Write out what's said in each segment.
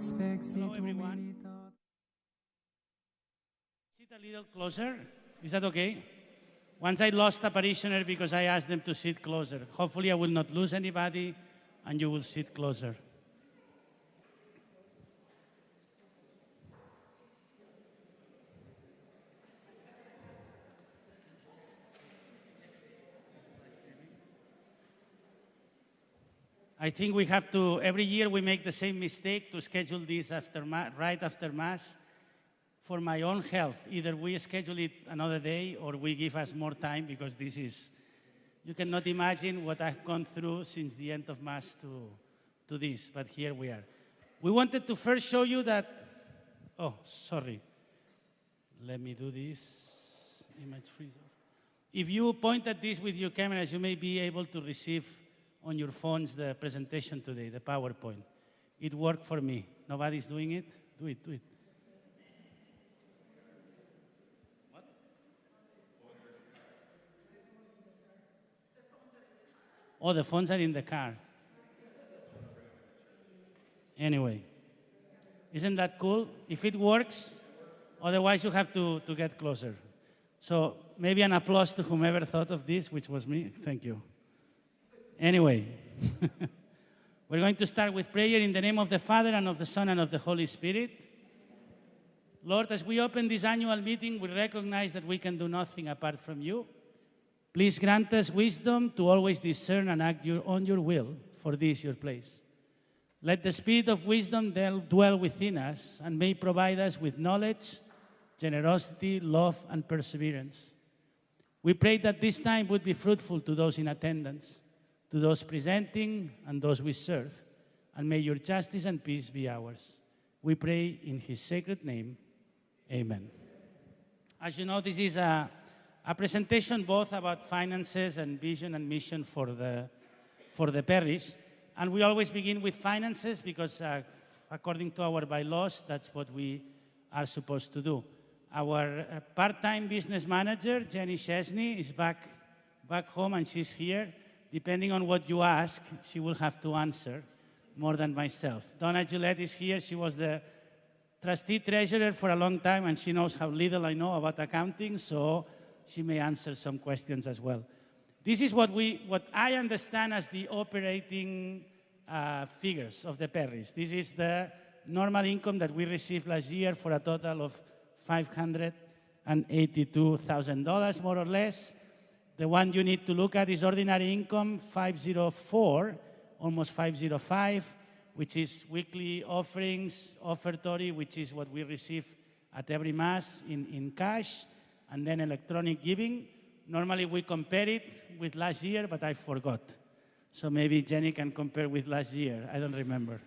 Hello, everyone. Sit a little closer. Is that okay? Once I lost a parishioner because I asked them to sit closer. Hopefully I will not lose anybody and you will sit closer. I think we have to, every year we make the same mistake to schedule this right after Mass for my own health. Either we schedule it another day or we give us more time because this is, you cannot imagine what I've gone through since the end of Mass to this, but here we are. We wanted to first show you that, oh, sorry. Let me do this, image freeze off. If you point at this with your cameras, you may be able to receive on your phones the presentation today, the PowerPoint. It worked for me. Nobody's doing it? Do it, do it. What? Oh, the phones are in the car. Anyway, isn't that cool? If it works, otherwise you have to get closer. So maybe an applause to whomever thought of this, which was me. Thank you. Anyway, we're going to start with prayer in the name of the Father, and of the Son, and of the Holy Spirit. Lord, as we open this annual meeting, we recognize that we can do nothing apart from you. Please grant us wisdom to always discern and act on your will, for this your place. Let the Spirit of wisdom dwell within us and may provide us with knowledge, generosity, love, and perseverance. We pray that this time would be fruitful to those in attendance, to those presenting and those we serve, and may your justice and peace be ours. We pray in his sacred name. Amen. As you know, this is a presentation both about finances and vision and mission for the parish. And we always begin with finances because according to our bylaws, that's what we are supposed to do. Our part-time business manager, Jenny Chesney, is back home and she's here. Depending on what you ask, she will have to answer more than myself. Donna Gillette is here. She was the trustee treasurer for a long time, and she knows how little I know about accounting, so she may answer some questions as well. This is what I understand as the operating figures of the parish. This is the normal income that we received last year for a total of $582,000, more or less. The one you need to look at is ordinary income, 504, almost 505, which is weekly offerings, offertory, which is what we receive at every Mass in cash, and then electronic giving. Normally we compare it with last year, but I forgot. So maybe Jenny can compare with last year. I don't remember.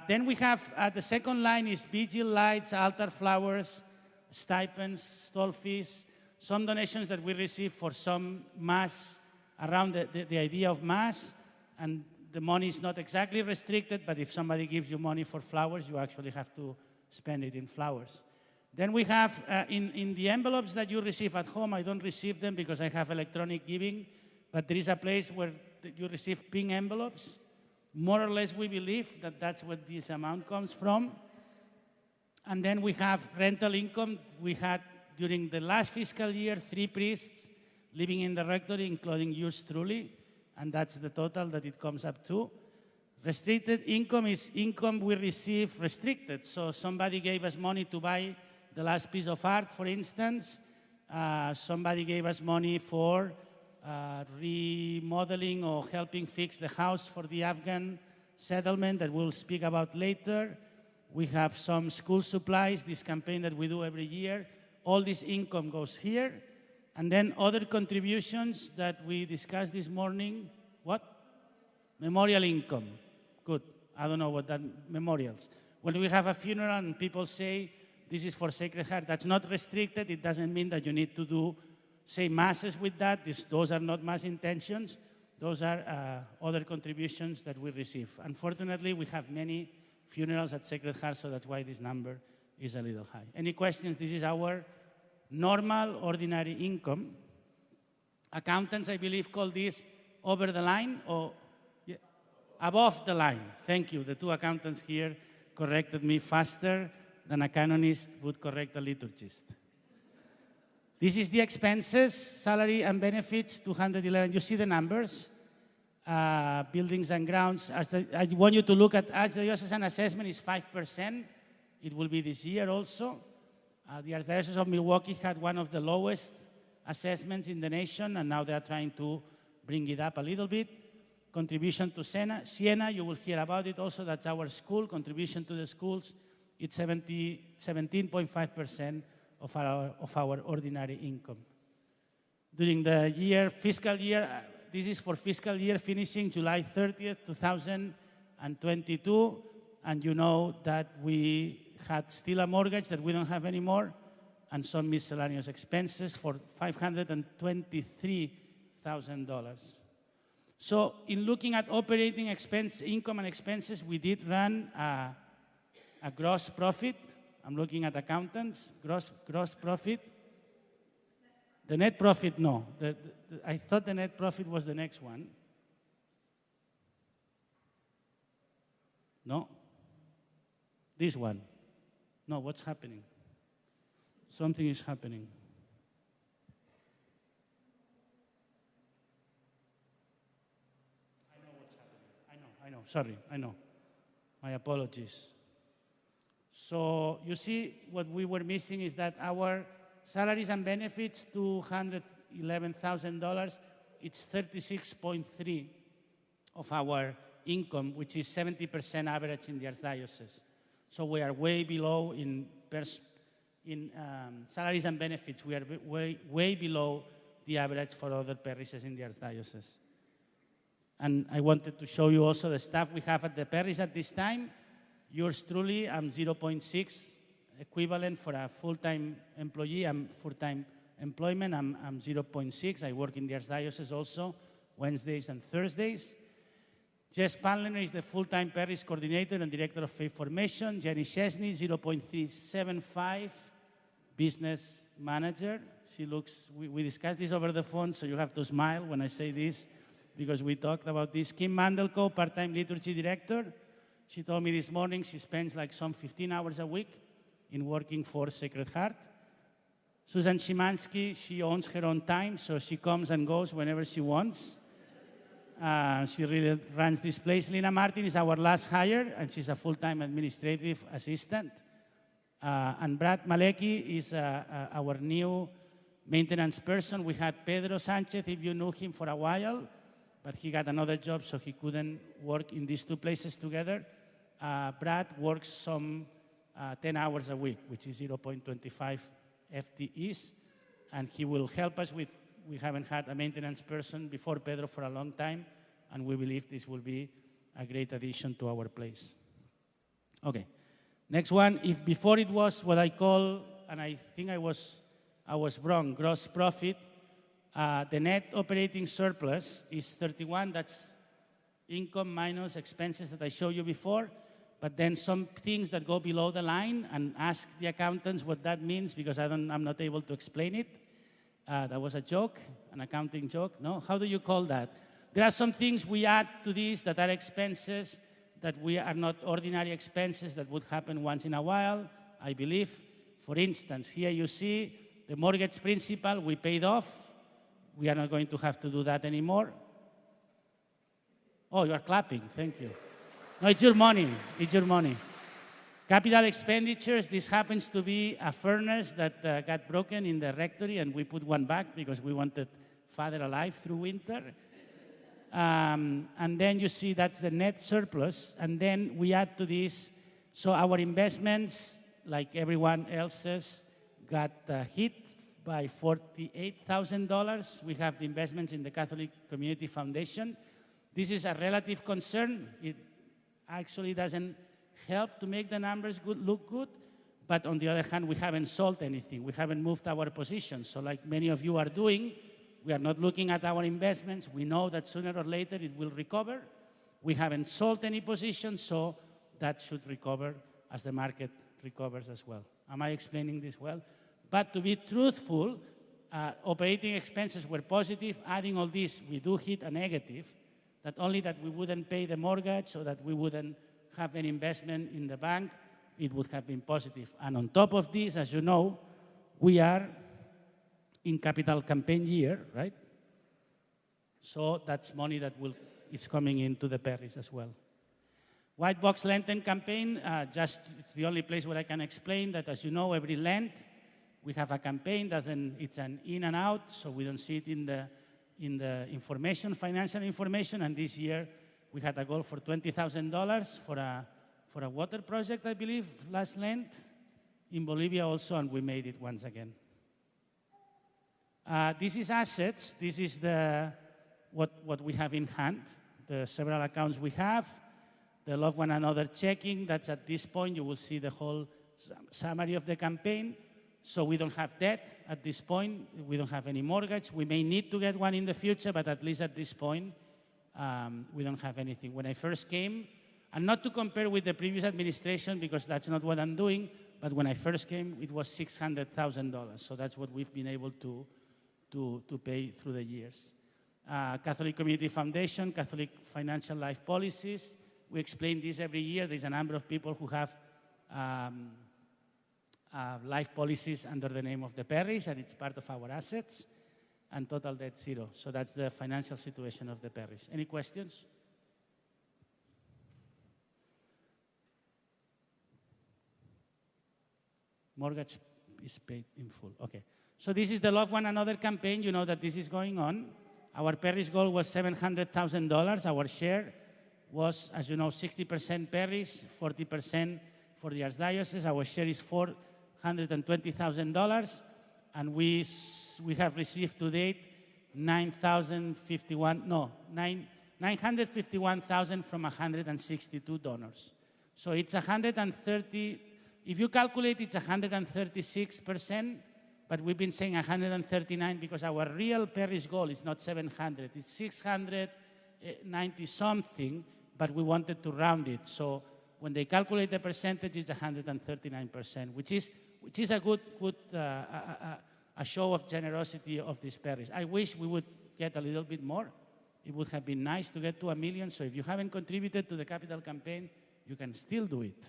Then we have, the second line is vigil lights, altar flowers, stipends, stall fees, some donations that we receive for some Mass, around the idea of Mass, and the money is not exactly restricted, but if somebody gives you money for flowers, you actually have to spend it in flowers. Then we have, in the envelopes that you receive at home, I don't receive them because I have electronic giving, but there is a place where you receive pink envelopes. More or less, we believe that that's where this amount comes from. And then we have rental income. We had, during the last fiscal year, 3 priests living in the rectory, including yours truly, and that's the total that it comes up to. Restricted income is income we receive restricted. So somebody gave us money to buy the last piece of art, for instance. Somebody gave us money for remodeling or helping fix the house for the Afghan settlement that we'll speak about later. We have some school supplies, this campaign that we do every year. All this income goes here. And then other contributions that we discussed this morning. What? Memorial income. Good. I don't know what that memorials. When we have a funeral and people say, this is for Sacred Heart, that's not restricted. It doesn't mean that you need to do, say, Masses with that. Those are not Mass intentions. Those are other contributions that we receive. Unfortunately, we have many funerals at Sacred Heart, so that's why this number is a little high. Any questions? This is our normal, ordinary income. Accountants, I believe, call this over the line or above the line. Thank you. The two accountants here corrected me faster than a canonist would correct a liturgist. This is the expenses, salary and benefits, 211. You see the numbers? Buildings and grounds. I want you to look at Archdiocesan assessment is 5%. It will be this year also. The Archdiocese of Milwaukee had one of the lowest assessments in the nation, and now they are trying to bring it up a little bit. Contribution to Siena, you will hear about it also. That's our school. Contribution to the schools, it's 17.5% of our ordinary income. During the year, fiscal year, this is for fiscal year finishing July 30th, 2022, and you know that we had still a mortgage that we don't have anymore, and some miscellaneous expenses for $523,000. So in looking at operating expense, income and expenses, we did run a gross profit. I'm looking at accountants, gross profit. The net profit, no. I thought the net profit was the next one. No? This one. No, what's happening? Something is happening. I know what's happening. I know. Sorry, I know. My apologies. So you see, what we were missing is that our salaries and benefits, $211,000, it's 36.3 of our income, which is 70% average in the Archdiocese. So we are way below in salaries and benefits. We are way below the average for other parishes in the Archdiocese. And I wanted to show you also the staff we have at the parish at this time. Yours truly, I'm 0.6 equivalent for a full-time employee. I'm full-time employment. I'm 0.6. I work in the Archdiocese also, Wednesdays and Thursdays. Jess Panlener is the full-time parish coordinator and director of faith formation. Jenny Chesney, 0.375, business manager. She looks, we discussed this over the phone, so you have to smile when I say this, because we talked about this. Kim Mandelko, part-time liturgy director. She told me this morning she spends like some 15 hours a week in working for Sacred Heart. Susan Szymanski, she owns her own time, so she comes and goes whenever she wants. She really runs this place. Lina Martin is our last hire, and she's a full-time administrative assistant. And Brad Malecki is our new maintenance person. We had Pedro Sanchez, if you knew him, for a while, but he got another job, so he couldn't work in these two places together. Brad works some 10 hours a week, which is 0.25 FTEs, and he will help us with, we haven't had a maintenance person before Pedro for a long time, and we believe this will be a great addition to our place. Okay, next one, if before it was what I call, and I think I was wrong, gross profit, the net operating surplus is 31, that's income minus expenses that I showed you before, but then some things that go below the line, and ask the accountants what that means, because I'm not able to explain it. That was a joke, an accounting joke, no? How do you call that? There are some things we add to this that are expenses that we are not ordinary expenses that would happen once in a while, I believe. For instance, here you see the mortgage principal we paid off. We are not going to have to do that anymore. Oh, you are clapping, thank you. No, it's your money, it's your money. Capital expenditures, this happens to be a furnace that got broken in the rectory, and we put one back because we wanted Father alive through winter. And then you see that's the net surplus, and then we add to this, so our investments, like everyone else's, got hit by $48,000. We have the investments in the Catholic Community Foundation. This is a relative concern. It actually doesn't help to make the numbers look good, but on the other hand, we haven't sold anything. We haven't moved our positions. So like many of you are doing, we are not looking at our investments. We know that sooner or later it will recover. We haven't sold any positions, so that should recover as the market recovers as well. Am I explaining this well? But to be truthful, operating expenses were positive. Adding all this, we do hit a negative, that only that we wouldn't pay the mortgage, so that we wouldn't have any investment in the bank, it would have been positive. And on top of this, as you know, we are in capital campaign year, right? So that's money that is coming into the parish as well. White Box Lenten campaign, it's the only place where I can explain that, as you know, every Lent we have a campaign. It's an in and out, so we don't see it in the information, financial information. And this year we had a goal for $20,000 for a water project, I believe, last Lent in Bolivia also, and we made it once again. This is assets. This is what we have in hand, the several accounts we have. The Love One Another checking, that's at this point. You will see the whole summary of the campaign. So we don't have debt at this point. We don't have any mortgage. We may need to get one in the future, but at least at this point, we don't have anything. When I first came, and not to compare with the previous administration, because that's not what I'm doing, but when I first came, it was $600,000. So that's what we've been able to pay through the years. Catholic Community Foundation, Catholic Financial Life Policies. We explain this every year. There's a number of people who have life policies under the name of the parish, and it's part of our assets, and total debt zero. So that's the financial situation of the parish. Any questions? Mortgage is paid in full. Okay. So this is the Love One Another campaign. You know that this is going on. Our parish goal was $700,000. Our share was, as you know, 60% parish, 40% for the archdiocese. Our share is $420,000, and we have received to date $951,000 from 162 donors. So it's 130. If you calculate, it's 136%, but we've been saying 139 because our real parish goal is not 700. It's 690 something. But we wanted to round it. So when they calculate the percentage, it's 139%, which is a good a show of generosity of this parish. I wish we would get a little bit more. It would have been nice to get to $1 million. So if you haven't contributed to the capital campaign, you can still do it.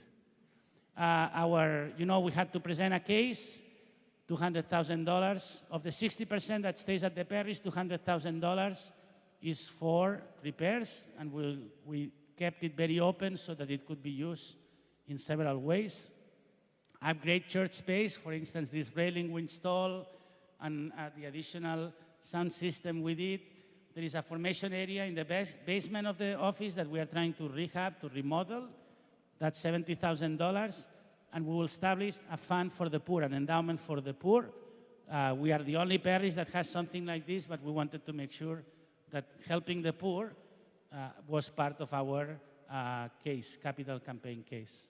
We had to present a case, $200,000. Of the 60% that stays at the parish, $200,000 is for repairs, and we kept it very open so that it could be used in several ways. Upgrade church space, for instance, this railing we install, and the additional sound system we did. There is a formation area in the basement of the office that we are trying to rehab, to remodel. That's $70,000, and we will establish a fund for the poor, an endowment for the poor. We are the only parish that has something like this, but we wanted to make sure that helping the poor was part of our capital campaign case.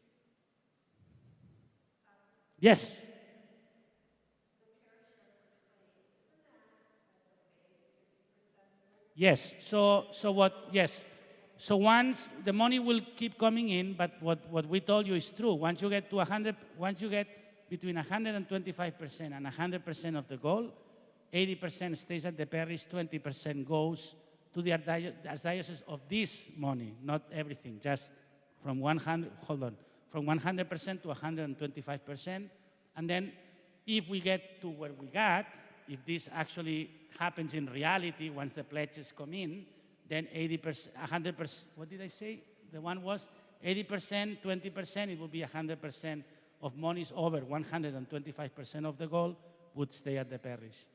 Yes? Yes. Yes. So once the money will keep coming in, but what we told you is true. Once you get between 125% and 100% of the goal, 80% stays at the parish, 20% goes to the archdiocese of this money, not everything, just from 100% to 125%. And then if we get to where we got, if this actually happens in reality, once the pledges come in, then 80%, 100%, what did I say? The one was 80%, 20%, it would be 100% of monies over 125% of the goal would stay at the parish.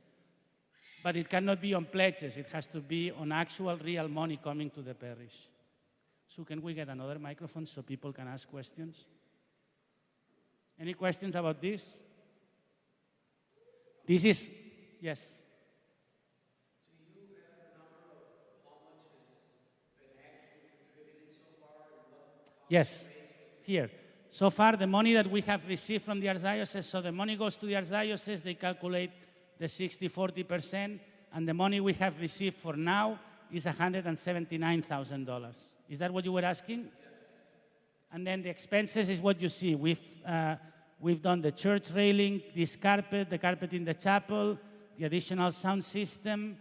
But it cannot be on pledges. It has to be on actual real money coming to the parish. So can we get another microphone so people can ask questions? Any questions about this? This is, yes. Do you have a number of how much has been actually contributed so far? Yes, here. So far, the money that we have received from the archdiocese, so the money goes to the archdiocese, they calculate the 60-40%, and the money we have received for now is $179,000. Is that what you were asking? Yes. And then the expenses is what you see. We've done the church railing, this carpet, the carpet in the chapel, the additional sound system,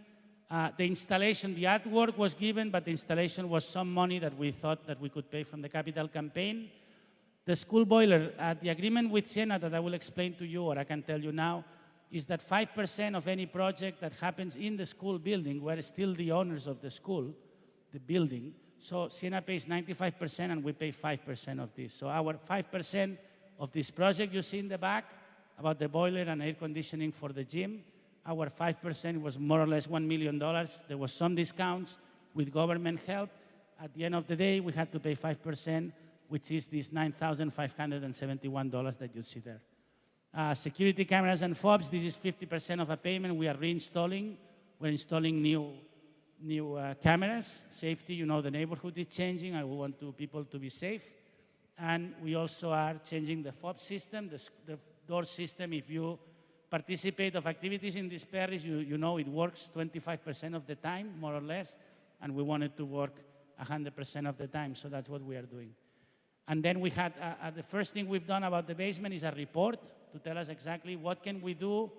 The installation, the artwork was given, but the installation was some money that we thought that we could pay from the capital campaign. The school boiler, the agreement with Siena that I will explain to you, or I can tell you now, is that 5% of any project that happens in the school building, we're still the owners of the school, the building. So Siena pays 95% and we pay 5% of this. So our 5% of this project you see in the back, about the boiler and air conditioning for the gym, our 5% was more or less $1 million. There was some discounts with government help. At the end of the day, we had to pay 5%, which is this $9,571 that you see there. Security cameras and fobs, this is 50% of a payment. We are reinstalling. We're installing new cameras. Safety, you know, the neighborhood is changing and we want people to be safe. And we also are changing the fob system, the door system. If you participate of activities in this parish, you know it works 25% of the time, more or less, and we want it to work 100% of the time, so that's what we are doing. And then we had, the first thing we've done about the basement is a report to tell us exactly what can we do.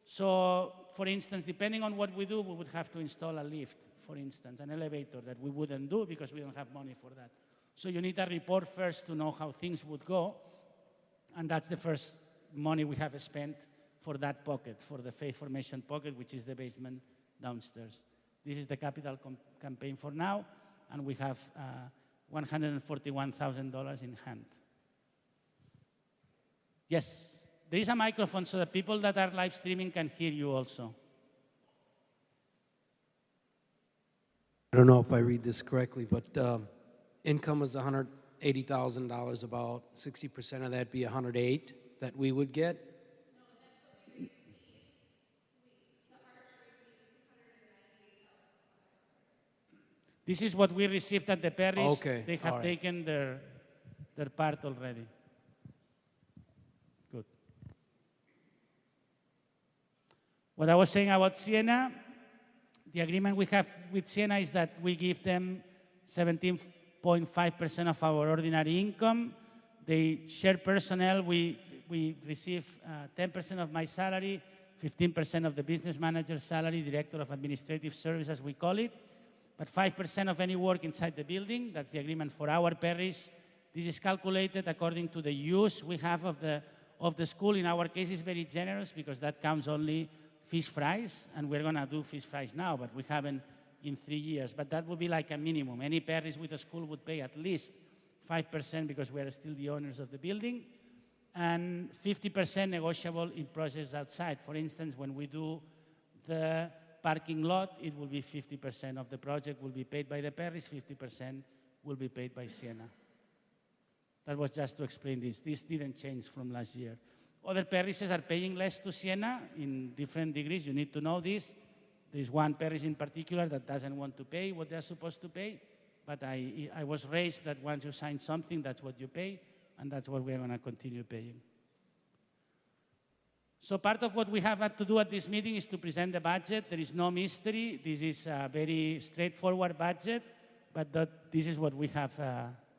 So, for instance, depending on what we do, we would have to install a lift, for instance, an elevator that we wouldn't do because we don't have money for that. So you need a report first to know how things would go, and that's the first money we have spent for that pocket, for the faith formation pocket, which is the basement downstairs. This is the capital campaign for now, and we have $141,000 in hand. Yes, there is a microphone so that people that are live streaming can hear you also. I don't know if I read this correctly, but income is $180,000, about 60% of that be 108 that we would get. This is what we received at the parish. Okay. They have All right. taken their part already. Good. What I was saying about Siena, the agreement we have with Siena is that we give them 17.5% of our ordinary income. They share personnel. We receive 10% of my salary, 15% of the business manager's salary, director of administrative services, we call it. But 5% of any work inside the building, that's the agreement for our parish. This is calculated according to the use we have of the school. In our case, it's very generous because that counts only fish fries, and we're going to do fish fries now, but we haven't in 3 years. But that would be like a minimum. Any parish with a school would pay at least 5% because we are still the owners of the building, and 50% negotiable in projects outside. For instance, when we do the parking lot, it will be 50% of the project will be paid by the parish, 50% will be paid by Siena. That was just to explain this. This didn't change from last year. Other parishes are paying less to Siena in different degrees. You need to know this. There's one parish in particular that doesn't want to pay what they're supposed to pay, but I was raised that once you sign something, that's what you pay, and that's what we're going to continue paying. So part of what we have had to do at this meeting is to present the budget. There is no mystery. This is a very straightforward budget, but this is what we have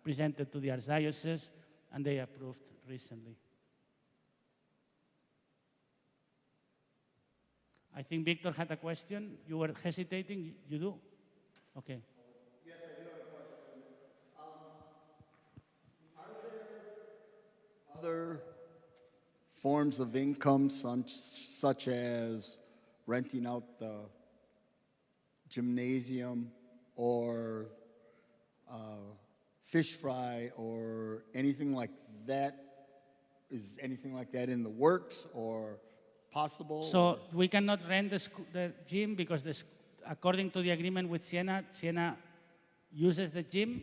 presented to the Archdiocese, and they approved recently. I think Victor had a question. You were hesitating. You do? Okay. Yes, I do have a question. Are there other forms of income such as renting out the gymnasium or fish fry or anything like that? Is anything like that in the works or possible? So we cannot rent the gym because according to the agreement with Siena, Siena uses the gym.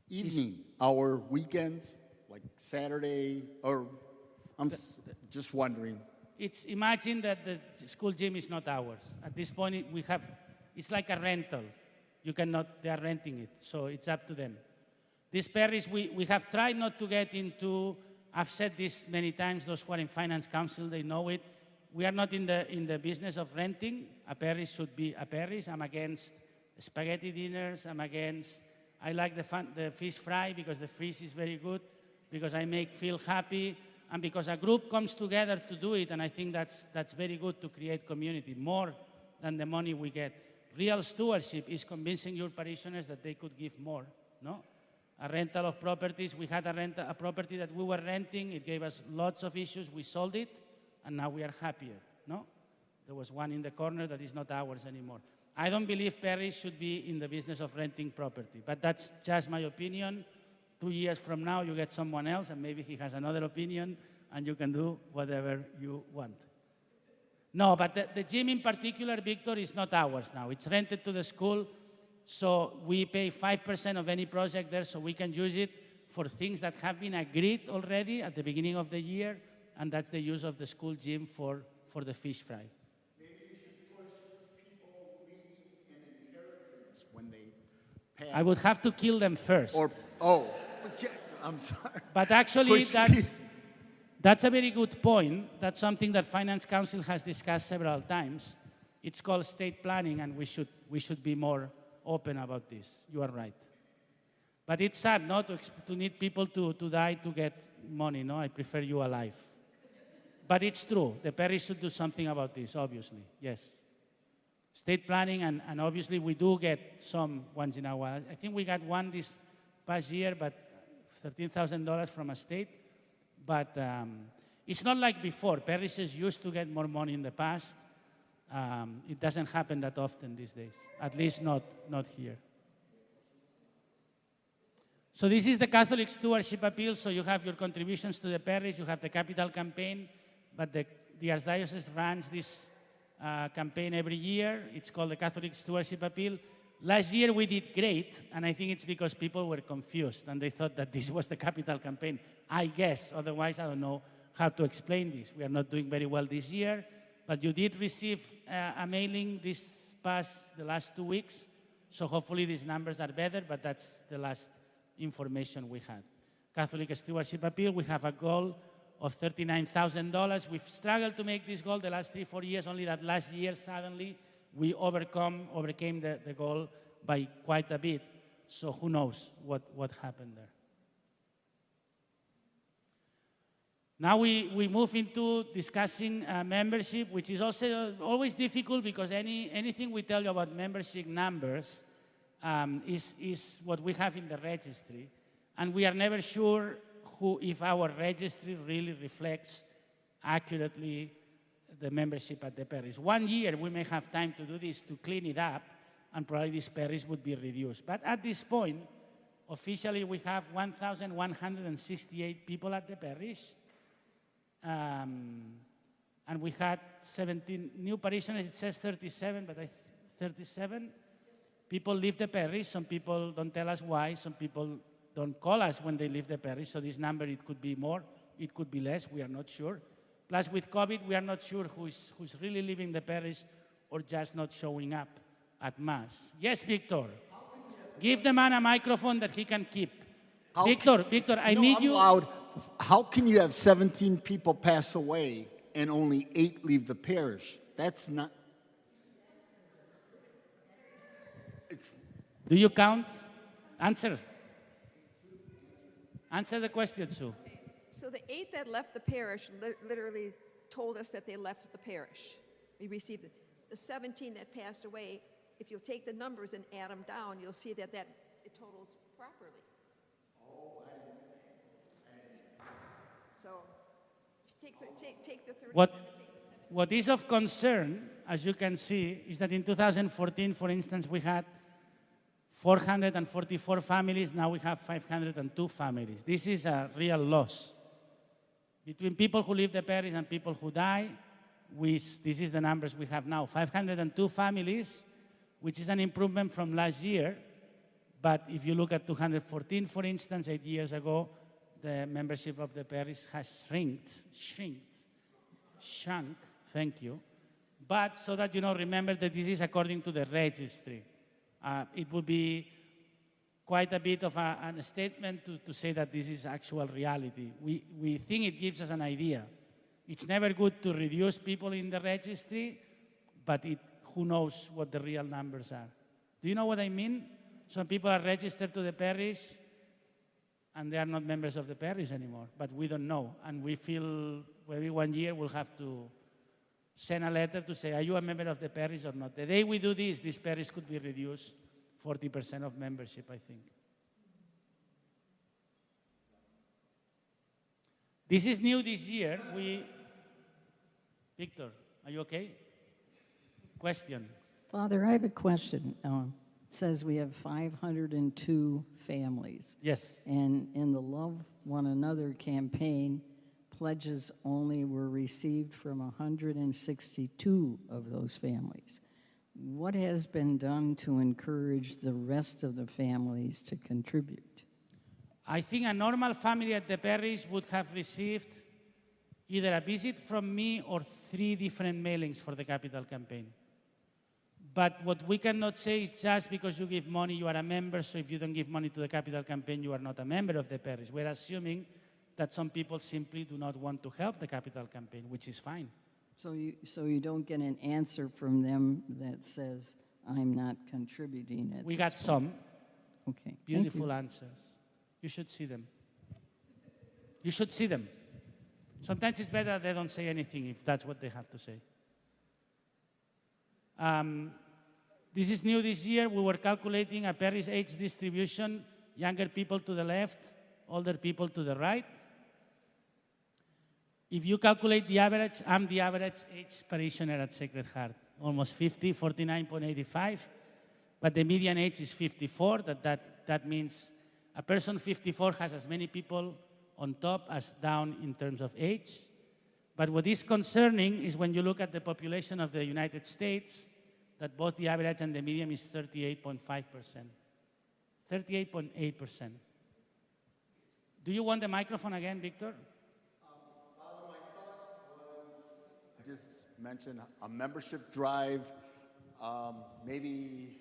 Evening, our weekends, like Saturday, or just wondering. Imagine that the school gym is not ours. At this point, it's like a rental. They are renting it, so it's up to them. This parish, we have tried not to get into, I've said this many times, those who are in Finance Council, they know it. We are not in the business of renting. A parish should be a parish. I'm against spaghetti dinners. I like the fish fry because the fish is very good, because I feel happy, and because a group comes together to do it, and I think that's very good to create community, more than the money we get. Real stewardship is convincing your parishioners that they could give more, no? A rental of properties, we had a property that we were renting, it gave us lots of issues, we sold it, and now we are happier, no? There was one in the corner that is not ours anymore. I don't believe Parish should be in the business of renting property, but that's just my opinion. 2 years from now, you get someone else, and maybe he has another opinion, and you can do whatever you want. No, but the gym in particular, Victor, is not ours now. It's rented to the school, so we pay 5% of any project there, so we can use it for things that have been agreed already at the beginning of the year, and that's the use of the school gym for the fish fry. Maybe you should push people leaving an inheritance when they pass. I would have to kill them first. I'm sorry. But actually, Push that's a very good point. That's something that Finance Council has discussed several times. It's called estate planning, and we should be more open about this. You are right. But it's sad, no, to need people to die to get money, no? I prefer you alive. But it's true. The parish should do something about this, obviously, yes. Estate planning, and obviously we do get some once in a while. I think we got one this past year, but $13,000 from a state. But it's not like before. Parishes used to get more money in the past. It doesn't happen that often these days, at least not here. So this is the Catholic Stewardship Appeal. So you have your contributions to the parish, you have the capital campaign, but the Archdiocese runs this campaign every year. It's called the Catholic Stewardship Appeal. Last year we did great, and I think it's because people were confused and they thought that this was the capital campaign. I guess, otherwise I don't know how to explain this. We are not doing very well this year, but you did receive a mailing the last 2 weeks, so hopefully these numbers are better, but that's the last information we had. Catholic Stewardship Appeal, we have a goal of $39,000. We've struggled to make this goal the last 3-4 years, only that last year suddenly we overcame the goal by quite a bit. So who knows what happened there. Now we move into discussing membership, which is also always difficult because anything we tell you about membership numbers is what we have in the registry. And we are never sure if our registry really reflects accurately the membership at the parish. 1 year we may have time to do this, to clean it up, and probably this parish would be reduced. But at this point, officially we have 1,168 people at the parish. And we had 17 new parishioners. It says 37, but 37 people leave the parish. Some people don't tell us why. Some people don't call us when they leave the parish. So this number, it could be more, it could be less. We are not sure. Plus, with COVID, we are not sure who's really leaving the parish or just not showing up at Mass. Yes, Victor. Give the man a microphone that he can keep. Victor, I need you. Loud. How can you have 17 people pass away and only 8 leave the parish? That's not. Do you count? Answer. Answer the question, Sue. So the 8 that left the parish literally told us that they left the parish. We received it. The 17 that passed away, if you'll take the numbers and add them down, you'll see that it totals properly. So take the 37. What is of concern, as you can see, is that in 2014, for instance, we had 444 families. Now we have 502 families. This is a real loss. Between people who leave the parish and people who die, this is the numbers we have now. 502 families, which is an improvement from last year. But if you look at 214, for instance, 8 years ago, the membership of the parish has shrunk, thank you. But so that you know, remember that this is according to the registry. It would be quite a bit of a statement to say that this is actual reality. We think it gives us an idea. It's never good to reduce people in the registry, but who knows what the real numbers are. Do you know what I mean? Some people are registered to the parish, and they are not members of the parish anymore, but we don't know. And we feel maybe 1 year we'll have to send a letter to say, are you a member of the parish or not? The day we do this parish could be reduced 40% of membership, I think. This is new this year. Victor, are you okay? Question. Father, I have a question. It says we have 502 families. Yes. And in the Love One Another campaign, pledges only were received from 162 of those families. What has been done to encourage the rest of the families to contribute? I think a normal family at the parish would have received either a visit from me or 3 different mailings for the capital campaign. But what we cannot say is just because you give money, you are a member, so if you don't give money to the capital campaign, you are not a member of the parish. We're assuming that some people simply do not want to help the capital campaign, which is fine. So you don't get an answer from them that says, I'm not contributing at We this got point." some Okay. thank beautiful you. answers. You should see them. You should see them. Sometimes it's better they don't say anything if that's what they have to say. This is new this year. We were calculating a parish age distribution, younger people to the left, older people to the right. If you calculate the average, I'm the average age parishioner at Sacred Heart, almost 50, 49.85, but the median age is 54. That means a person 54 has as many people on top as down in terms of age. But what is concerning is when you look at the population of the United States, that both the average and the median is 38.5%. 38.8%. Do you want the microphone again, Victor? Father, my thought was just mention a membership drive, maybe.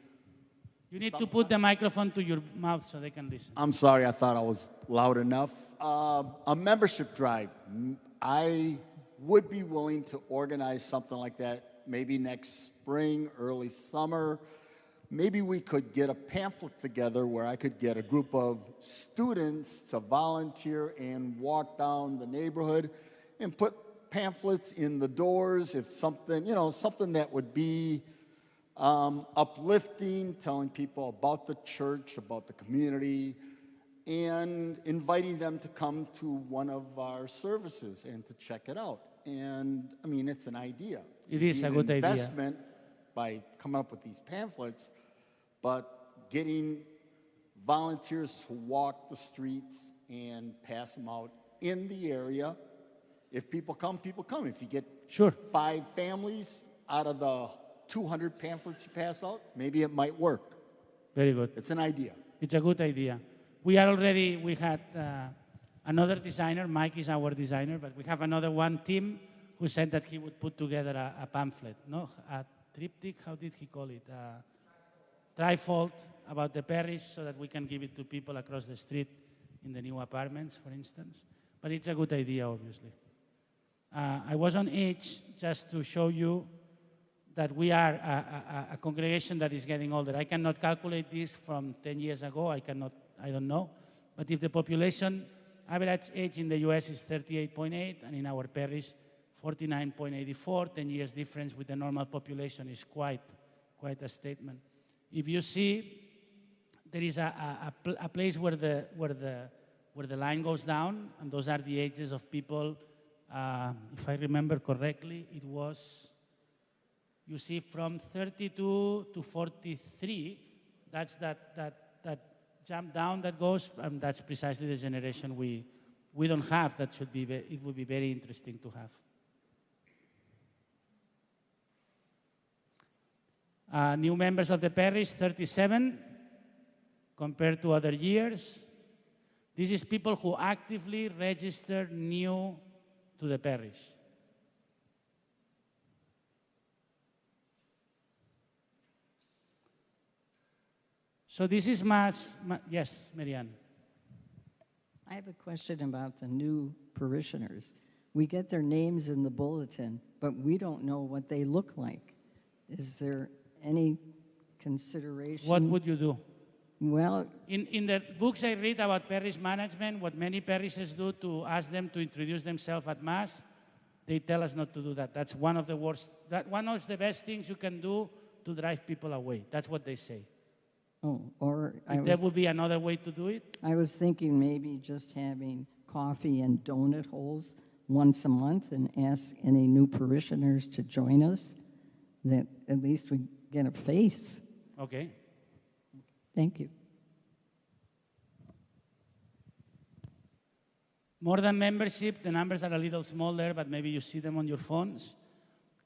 You need to put the microphone to your mouth so they can listen. I'm sorry, I thought I was loud enough. A membership drive. I would be willing to organize something like that maybe next spring, early summer. Maybe we could get a pamphlet together where I could get a group of students to volunteer and walk down the neighborhood and put pamphlets in the doors, if something, something that would be uplifting, telling people about the church, about the community, and inviting them to come to one of our services and to check it out. And I mean, it's an idea. It is a good idea. Investment by coming up with these pamphlets, but getting volunteers to walk the streets and pass them out in the area. If people come, people come. If you get Sure. 5 families out of the 200 pamphlets you pass out, maybe it might work. Very good. It's an idea. It's a good idea. We had another designer, Mike is our designer, but we have another one, Tim, who said that he would put together a pamphlet, no? A triptych, how did he call it? Trifold about the parish so that we can give it to people across the street in the new apartments, for instance. But it's a good idea, obviously. I was on age just to show you that we are a congregation that is getting older. I cannot calculate this from 10 years ago. I don't know. But if the population average age in the US is 38.8 and in our parish 49.84, 10 years difference with the normal population is quite a statement. If you see, there is a place where the line goes down, and those are the ages of people. If I remember correctly, it was, you see, from 32 to 43. That's that jump down that goes, and that's precisely the generation we don't have. That should be. It would be very interesting to have. New members of the parish, 37, compared to other years. This is people who actively register new to the parish. So this is yes, Marianne. I have a question about the new parishioners. We get their names in the bulletin, but we don't know what they look like. Is there any consideration? What would you do? Well, In the books I read about parish management, what many parishes do to ask them to introduce themselves at Mass, they tell us not to do that. That's one of the worst, one of the best things you can do to drive people away. That's what they say. Oh, or If there would be another way to do it, I was thinking maybe just having coffee and donut holes once a month and ask any new parishioners to join us, that at least we get a face. okay. Thank you. More than membership, the numbers are a little smaller, but maybe you see them on your phones.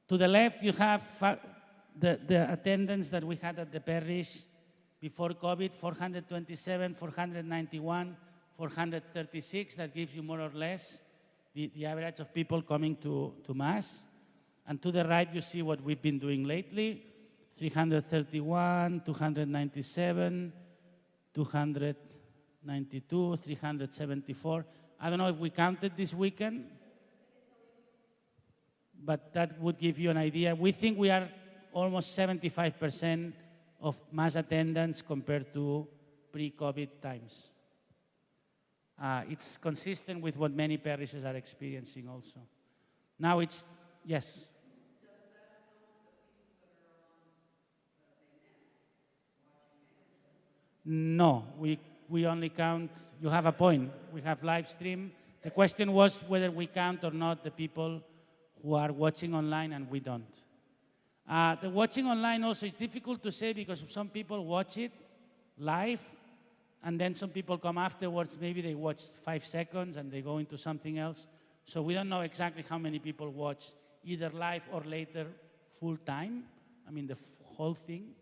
To the left, you have the attendance that we had at the parish before COVID, 427, 491, 436. That gives you more or less the average of people coming to Mass. And to the right, you see what we've been doing lately, 331, 297, 292, 374. I don't know if we counted this weekend, but that would give you an idea. We think we are almost 75% of Mass attendance compared to pre-COVID times. It's consistent with what many parishes are experiencing also. Now it's, yes. No, we only count, you have a point, we have live stream. The question was whether we count or not the people who are watching online, and we don't. The watching online also is difficult to say because some people watch it live, and then some people come afterwards, maybe they watch 5 seconds and they go into something else. So we don't know exactly how many people watch either live or later full time, I mean the whole thing.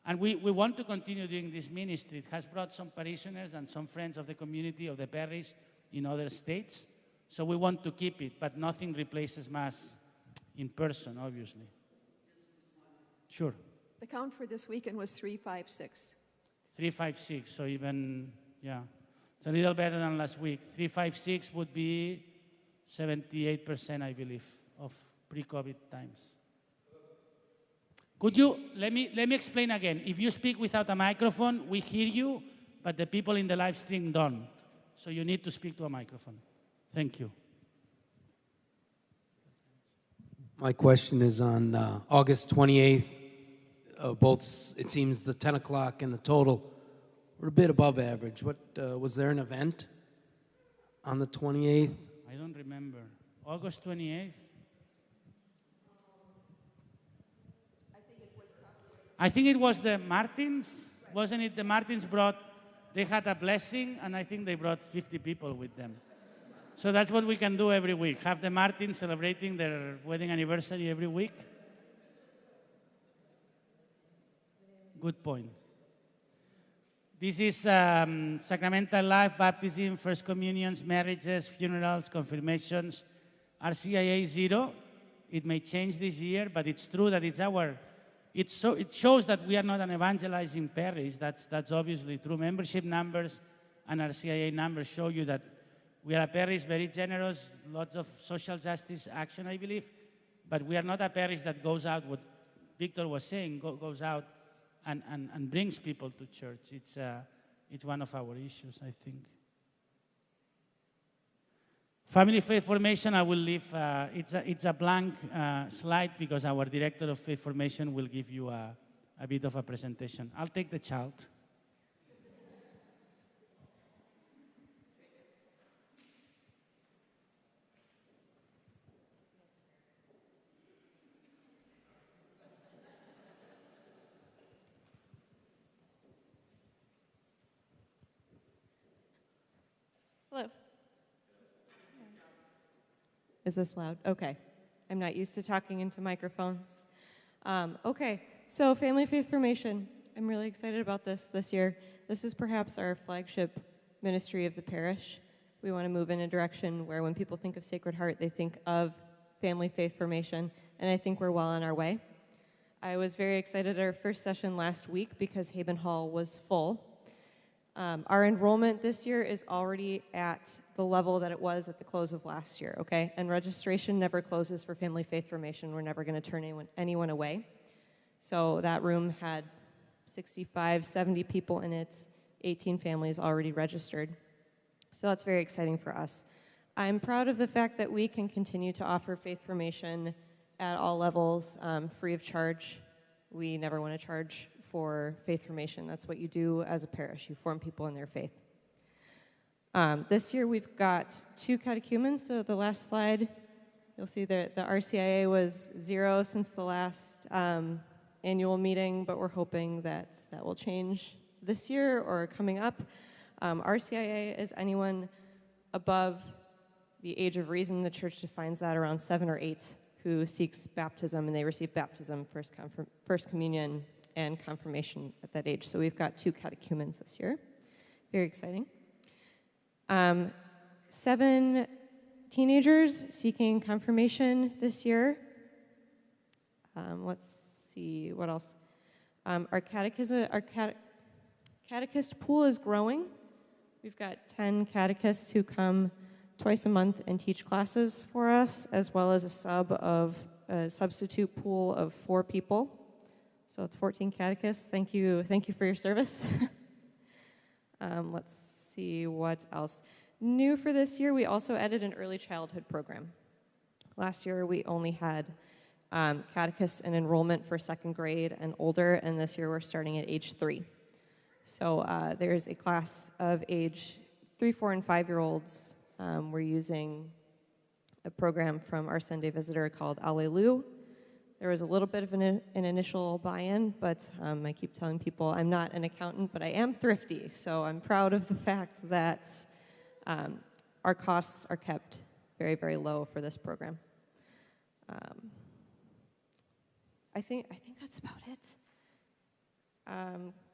And we want to continue doing this ministry. It has brought some parishioners and some friends of the community, of the parish in other states. So we want to keep it, but nothing replaces Mass in person, obviously. Sure. The count for this weekend was 356. 356, so even, yeah. It's a little better than last week. 356 would be 78%, I believe, of pre-COVID times. Could you, let me explain again. If you speak without a microphone, we hear you, but the people in the live stream don't. So you need to speak to a microphone. Thank you. My question is on August 28th, both, it seems the 10 o'clock and the total were a bit above average. What, was there an event on the 28th? I don't remember. August 28th? I think it was the Martins. Wasn't it the Martins brought, they had a blessing, and I think they brought 50 people with them. So that's what we can do every week, have the Martins celebrating their wedding anniversary every week. Good point. This is sacramental life, baptism, first communions, marriages, funerals, confirmations, RCIA 0. It may change this year, but it's true that it's our, it shows that we are not an evangelizing parish. That's obviously true. Membership numbers and RCIA numbers show you that we are a parish very generous, lots of social justice action, I believe, but we are not a parish that goes out, what Victor was saying, goes out and brings people to church. It's one of our issues, I think. Family faith formation, I will leave, it's a blank slide because our director of faith formation will give you a bit of a presentation. I'll take the child. Hello. Is this loud? Okay. I'm not used to talking into microphones. Okay, so Family Faith Formation. I'm really excited about this year. This is perhaps our flagship ministry of the parish. We want to move in a direction where when people think of Sacred Heart, they think of Family Faith Formation, and I think we're well on our way. I was very excited at our first session last week because Haben Hall was full. Our enrollment this year is already at the level that it was at the close of last year, okay? And registration never closes for Family Faith Formation. We're never going to turn anyone away. So that room had 65, 70 people in it, 18 families already registered. So that's very exciting for us. I'm proud of the fact that we can continue to offer faith formation at all levels, free of charge. We never want to charge for faith formation. That's what you do as a parish. You form people in their faith. This year we've got 2 catechumens. So the last slide, you'll see that the RCIA was 0 since the last annual meeting, but we're hoping that that will change this year or coming up. RCIA is anyone above the age of reason. The church defines that around 7 or 8 who seeks baptism, and they receive baptism, first communion, and confirmation at that age. So we've got 2 catechumens this year. Very exciting. 7 teenagers seeking confirmation this year. Let's see, what else? Our catechist pool is growing. We've got 10 catechists who come twice a month and teach classes for us, as well as a substitute pool of 4 people. So it's 14 catechists. Thank you for your service. Let's see what else. New for this year, we also added an early childhood program. Last year, we only had catechists and enrollment for 2nd grade and older, and this year we're starting at age 3. So there's a class of age 3, 4, and 5-year-olds. We're using a program from our Sunday visitor called Alleluia. There was a little bit of an initial buy-in, but I keep telling people I'm not an accountant, but I am thrifty. So I'm proud of the fact that our costs are kept very, very low for this program. I think that's about it.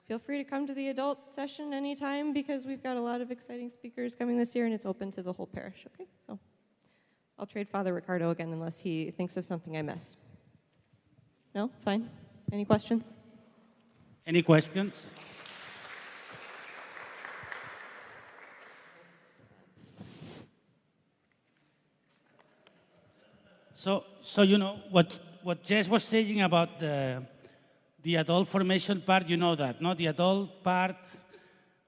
Feel free to come to the adult session anytime because we've got a lot of exciting speakers coming this year and it's open to the whole parish, okay? So I'll trade Father Ricardo again unless he thinks of something I missed. No? Fine? Any questions? Any questions? So you know, what Jess was saying about the adult formation part, you know that, no? The adult part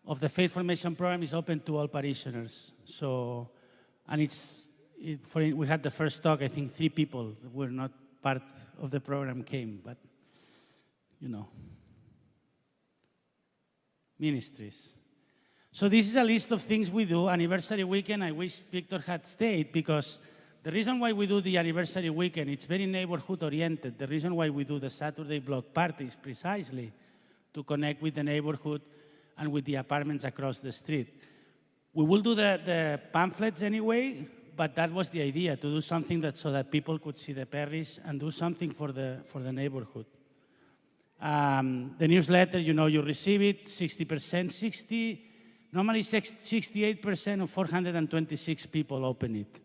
of the faith formation program is open to all parishioners. So, and we had the first talk, I think 3 people that were not part of the program came, but, you know, ministries. So this is a list of things we do. Anniversary weekend, I wish Victor had stayed because the reason why we do the anniversary weekend, it's very neighborhood-oriented. The reason why we do the Saturday block parties precisely to connect with the neighborhood and with the apartments across the street. We will do the pamphlets anyway, but that was the idea, to do something so that people could see the parish and do something for the neighborhood. The newsletter, you know, you receive it, 60%, normally 68% of 426 people open it,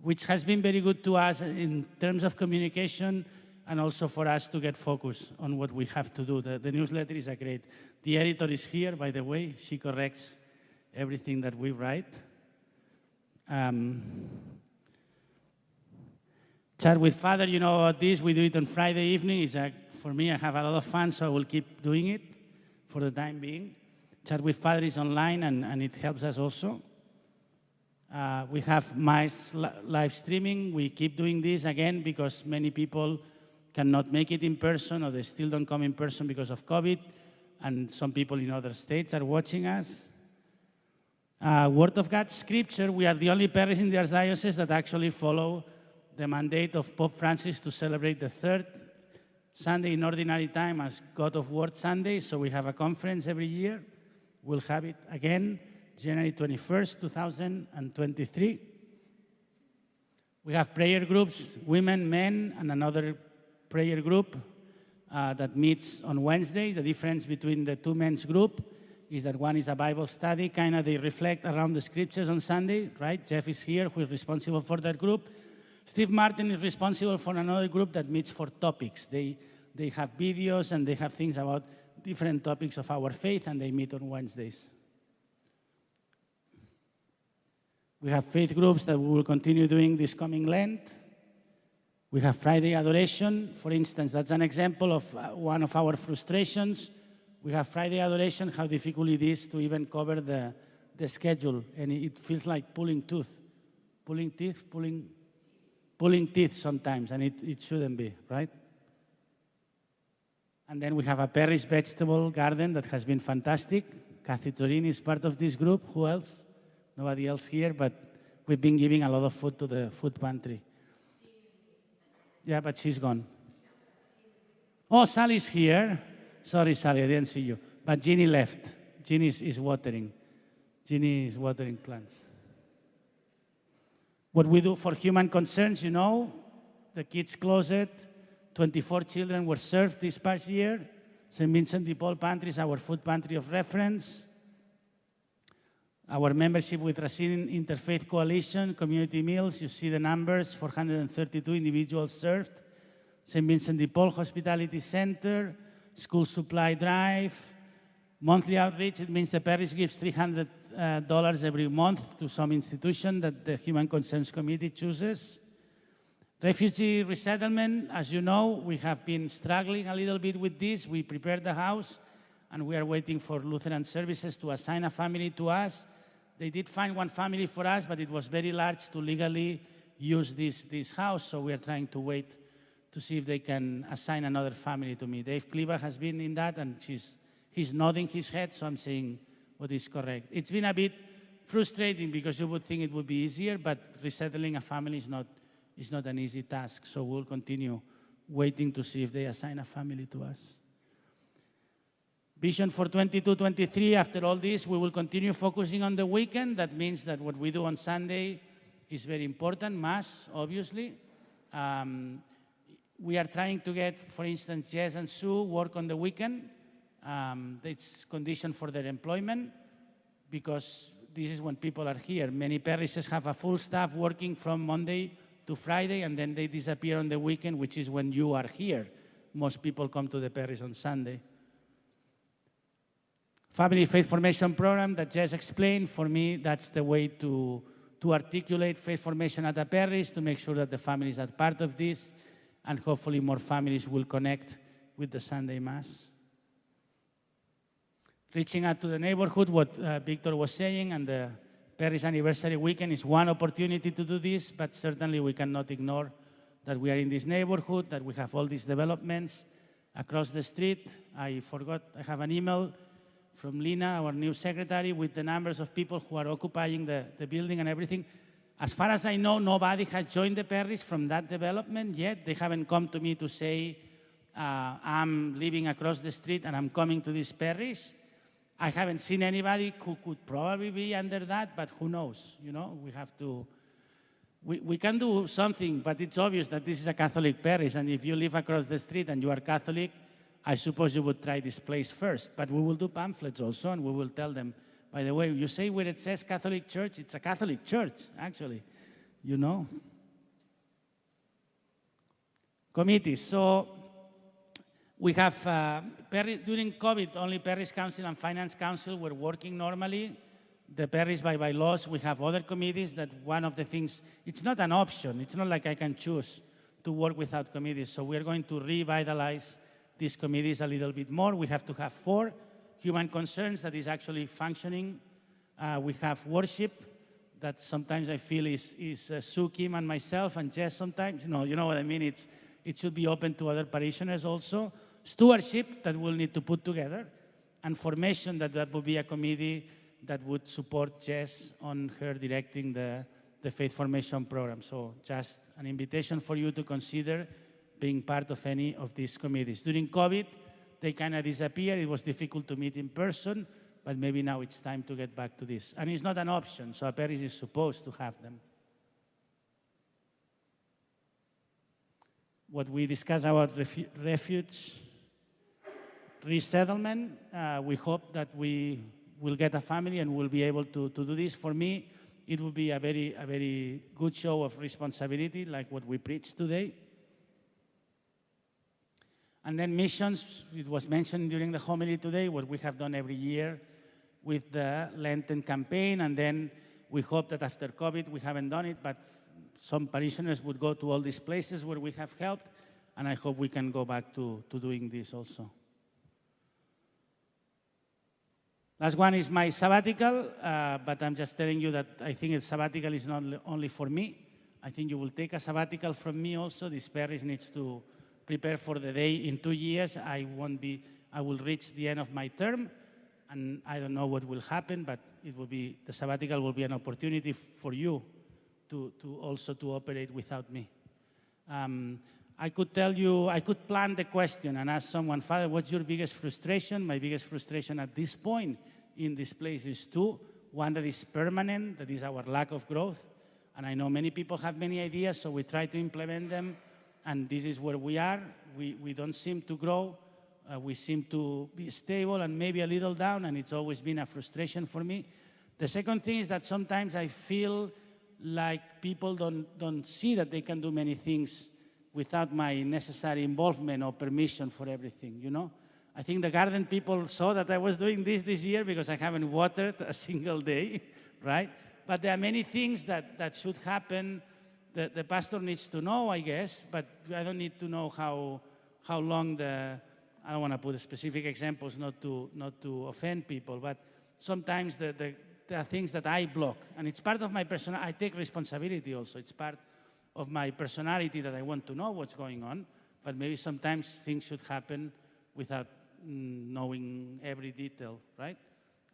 which has been very good to us in terms of communication and also for us to get focused on what we have to do. The newsletter is great. The editor is here, by the way. She corrects everything that we write. Chat with Father, you know about this. We do it on Friday evening. For me, I have a lot of fun, so I will keep doing it for the time being. Chat with Father is online, and it helps us also. We have MICE live streaming. We keep doing this again because many people cannot make it in person or they still don't come in person because of COVID. And some people in other states are watching us. Word of God Scripture, we are the only parish in the Archdiocese that actually follow the mandate of Pope Francis to celebrate the 3rd Sunday in Ordinary Time as God of Word Sunday. So we have a conference every year. We'll have it again January 21st, 2023. We have prayer groups, women, men, and another prayer group that meets on Wednesday. The difference between the 2 men's group is that one is a Bible study, kind of they reflect around the scriptures on Sunday, right? Jeff is here, who is responsible for that group. Steve Martin is responsible for another group that meets for topics. They have videos and they have things about different topics of our faith, and they meet on Wednesdays. We have faith groups that we will continue doing this coming Lent. We have Friday adoration, for instance. That's an example of one of our frustrations. We have Friday adoration, how difficult it is to even cover the schedule, and it feels like pulling tooth pulling teeth sometimes, and it shouldn't be, right? And then we have a Parish vegetable garden that has been fantastic. Kathy Torini is part of this group. Who else? Nobody else here, but we've been giving a lot of food to the food pantry. Yeah, but she's gone. Oh, Sally's here. Sorry, Sally, I didn't see you. But Jeannie left. Jeannie is watering. Jeannie is watering plants. What we do for human concerns, you know, the kids' closet, 24 children were served this past year. St. Vincent de Paul Pantry is our food pantry of reference. Our membership with Racine Interfaith Coalition, community meals, you see the numbers, 432 individuals served. St. Vincent de Paul Hospitality Center, school supply drive, monthly outreach. It means the parish gives $300 every month to some institution that the Human Concerns Committee chooses. Refugee resettlement, as you know, we have been struggling a little bit with this. We prepared the house, and we are waiting for Lutheran Services to assign a family to us. They did find one family for us, but it was very large to legally use this house, so we are trying to wait to see if they can assign another family to me. Dave Kleva has been in that, and he's nodding his head, so I'm saying what is correct. It's been a bit frustrating because you would think it would be easier, but resettling a family is not an easy task, so we'll continue waiting to see if they assign a family to us. Vision for 22-23, after all this, we will continue focusing on the weekend. That means that what we do on Sunday is very important, Mass, obviously. We are trying to get, for instance, Jess and Sue work on the weekend. It's conditioned for their employment because this is when people are here. Many parishes have a full staff working from Monday to Friday, and then they disappear on the weekend, which is when you are here. Most people come to the parish on Sunday. Family Faith Formation Program that Jess explained, for me, that's the way to articulate faith formation at a parish, to make sure that the families are part of this, and hopefully more families will connect with the Sunday Mass. Reaching out to the neighborhood, what Victor was saying, and the Parish Anniversary Weekend is one opportunity to do this, but certainly we cannot ignore that we are in this neighborhood, that we have all these developments across the street. I forgot, I have an email from Lina, our new secretary, with the numbers of people who are occupying the building and everything. As far as I know, nobody has joined the parish from that development yet. They haven't come to me to say, I'm living across the street and I'm coming to this parish. I haven't seen anybody who could probably be under that, but who knows? You know, we have to, we can do something, but it's obvious that this is a Catholic parish, and if you live across the street and you are Catholic, I suppose you would try this place first. But we will do pamphlets also, and we will tell them, by the way, you say where it says Catholic Church, it's a Catholic church, actually, you know. Committees. So we have, during COVID, only Parish Council and Finance Council were working normally. The parish, by bylaws, we have other committees that one of the things, it's not an option. It's not like I can choose to work without committees. So we're going to revitalize these committees a little bit more. We have to have 4 human concerns that is actually functioning. We have worship that sometimes I feel is Sue, Kim, and myself, and Jess sometimes. You know what I mean? It should be open to other parishioners also. Stewardship that we'll need to put together, and formation that would be a committee that would support Jess on her directing the faith formation program. So just an invitation for you to consider being part of any of these committees. During COVID, they kind of disappeared. It was difficult to meet in person, but maybe now it's time to get back to this. And it's not an option, so a parish is supposed to have them. What we discussed about refuge resettlement, we hope that we will get a family and we'll be able to do this. For me, it will be a very good show of responsibility, like what we preached today. And then missions, it was mentioned during the homily today, what we have done every year with the Lenten campaign. And then we hope that after COVID, we haven't done it, but some parishioners would go to all these places where we have helped. And I hope we can go back to doing this also. Last one is my sabbatical, but I'm just telling you that I think a sabbatical is not only for me. I think you will take a sabbatical from me also. This parish needs to prepare for the day in 2 years. I will reach the end of my term, and I don't know what will happen, but the sabbatical will be an opportunity for you to also to operate without me. I could tell you, I could plan the question and ask someone, Father, what's your biggest frustration? My biggest frustration at this point in this place is two. One that is permanent, that is our lack of growth. And I know many people have many ideas, so we try to implement them. And this is where we are. We don't seem to grow. We seem to be stable and maybe a little down, and it's always been a frustration for me. The second thing is that sometimes I feel like people don't see that they can do many things without my necessary involvement or permission for everything, you know? I think the garden people saw that I was doing this year because I haven't watered a single day, right? But there are many things that should happen. The pastor needs to know, I guess, but I don't need to know how long I don't want to put specific examples not to offend people, but sometimes there are things that I block, and it's part of my personality. I take responsibility also. It's part of my personality that I want to know what's going on, but maybe sometimes things should happen without knowing every detail, right?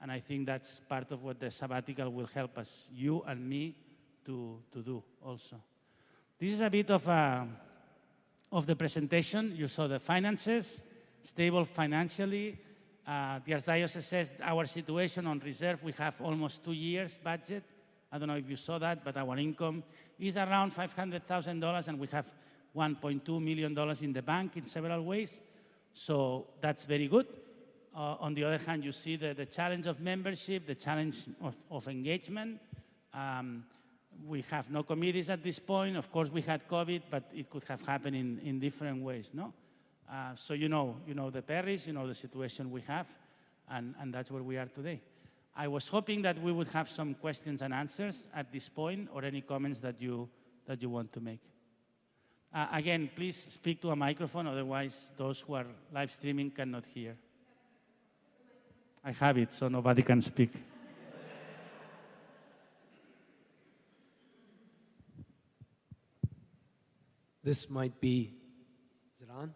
And I think that's part of what the sabbatical will help us, you and me, to do also. This is a bit of the presentation. You saw the finances, stable financially. The Archdiocese says our situation on reserve, we have almost 2 years budget. I don't know if you saw that, but our income is around $500,000, and we have $1.2 million in the bank in several ways. So that's very good. On the other hand, you see the challenge of membership, the challenge of engagement. We have no committees at this point. Of course, we had COVID, but it could have happened in different ways, no? So you know the parish, you know the situation we have, and that's where we are today. I was hoping that we would have some questions and answers at this point, or any comments that you want to make. Again, please speak to a microphone, otherwise those who are live streaming cannot hear. I have it, so nobody can speak. This might be, is it on?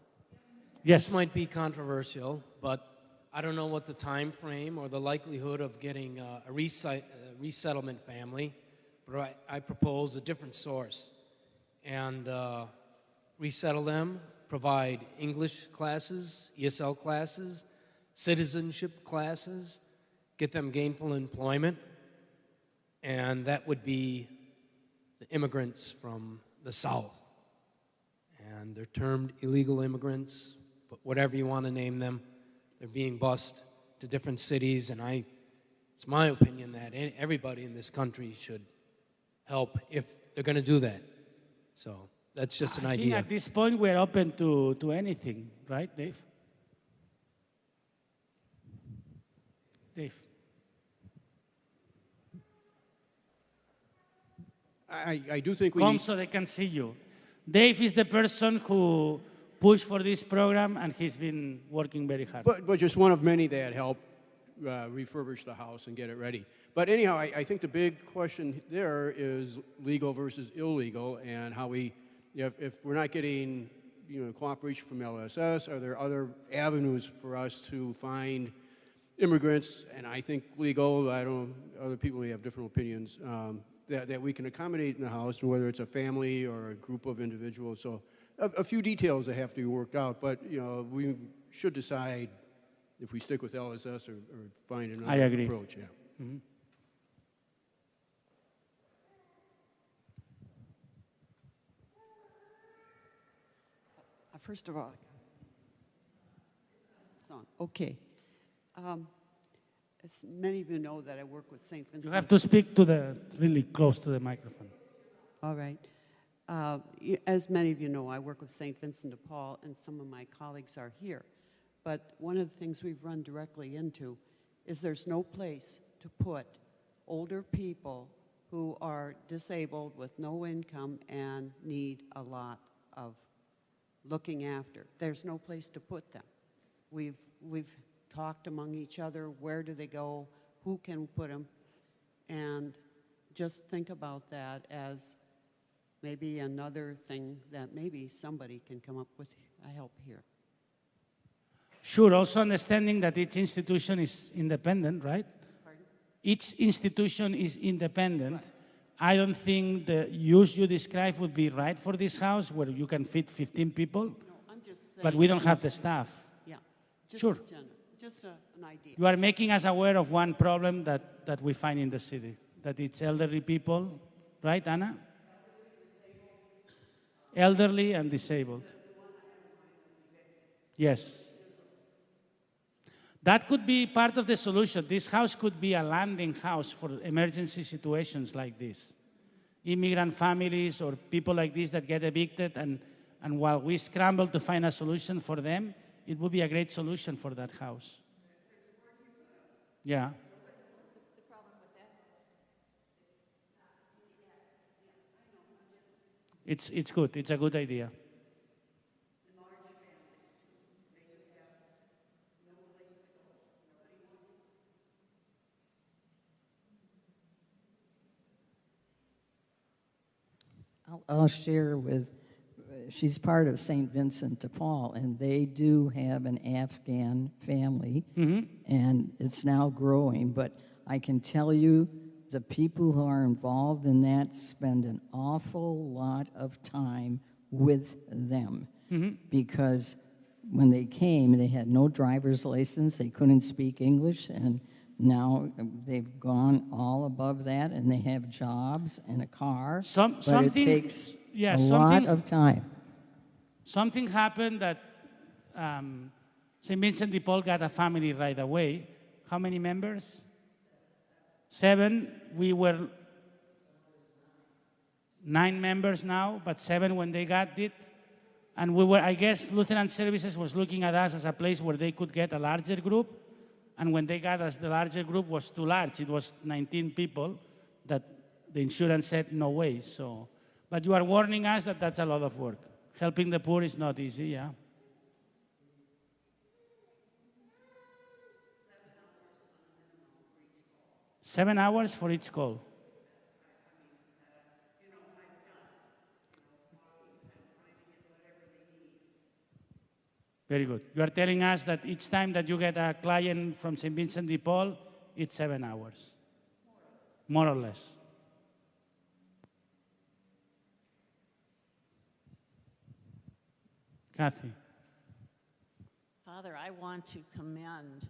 Yes. This might be controversial, but I don't know what the time frame or the likelihood of getting a resettlement family, but I propose a different source. And resettle them, provide English classes, ESL classes, citizenship classes, get them gainful employment, and that would be the immigrants from the South. And they're termed illegal immigrants, but whatever you want to name them, they're being bused to different cities, and it's my opinion that everybody in this country should help if they're going to do that. So that's just an idea. I think at this point we're open to anything, right, Dave? Dave. I do think we Come need... so they can see you. Dave is the person who pushed for this program, and he's been working very hard. But just one of many that help refurbish the house and get it ready. But anyhow, I think the big question there is legal versus illegal, and how if we're not getting cooperation from LSS, are there other avenues for us to find immigrants? And I think legal, other people may have different opinions, that we can accommodate in the house, whether it's a family or a group of individuals. So a few details that have to be worked out, but we should decide if we stick with LSS or find another approach. Yeah. Mm-hmm. First of all, it's on. Okay. As many of you know that I work with St. Vincent. You have to speak really close to the microphone. All right. As many of you know, I work with St. Vincent de Paul, and some of my colleagues are here. But one of the things we've run directly into is there's no place to put older people who are disabled with no income and need a lot of looking after. There's no place to put them. We've talked among each other? Where do they go? Who can put them? And just think about that as maybe another thing that maybe somebody can come up with a help here. Sure, also understanding that each institution is independent, right? Pardon? Each institution is independent. Right. I don't think the use you described would be right for this house where you can fit 15 people. No, I'm just saying. But we don't have the staff. Yeah, just sure. Just an idea. You are making us aware of one problem that we find in the city, that it's elderly people, right, Anna? Elderly and disabled. Yes. That could be part of the solution. This house could be a landing house for emergency situations like this. Immigrant families or people like this that get evicted, and while we scramble to find a solution for them, it would be a great solution for that house. Yeah. The problem with that is it's not easy access. It's good. It's a good idea. I'll share with, she's part of St. Vincent de Paul, and they do have an Afghan family, and it's now growing. But I can tell you, the people who are involved in that spend an awful lot of time with them, because when they came, they had no driver's license, they couldn't speak English, and now they've gone all above that, and they have jobs and a car. But it takes a lot of time. Something happened that St. Vincent de Paul got a family right away. How many members? 7. We were 9 members now, but 7 when they got it. And we were, I guess, Lutheran Services was looking at us as a place where they could get a larger group. And when they got us, the larger group was too large. It was 19 people that the insurance said no way. So, but you are warning us that that's a lot of work. Helping the poor is not easy, yeah. 7 hours for each call. Very good. You are telling us that each time that you get a client from St. Vincent de Paul, it's 7 hours. More or less. Kathy. Father, I want to commend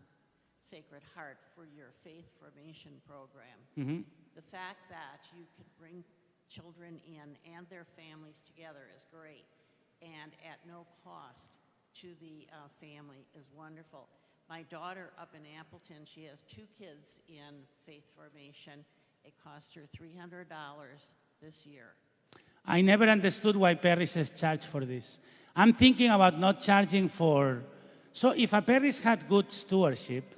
Sacred Heart for your faith formation program. The fact that you could bring children in and their families together is great, and at no cost to the family is wonderful. My daughter up in Appleton, she has 2 kids in faith formation. It cost her $300 this year. I never understood why parishes charge for this. I'm thinking about not charging for... So if a parish had good stewardship,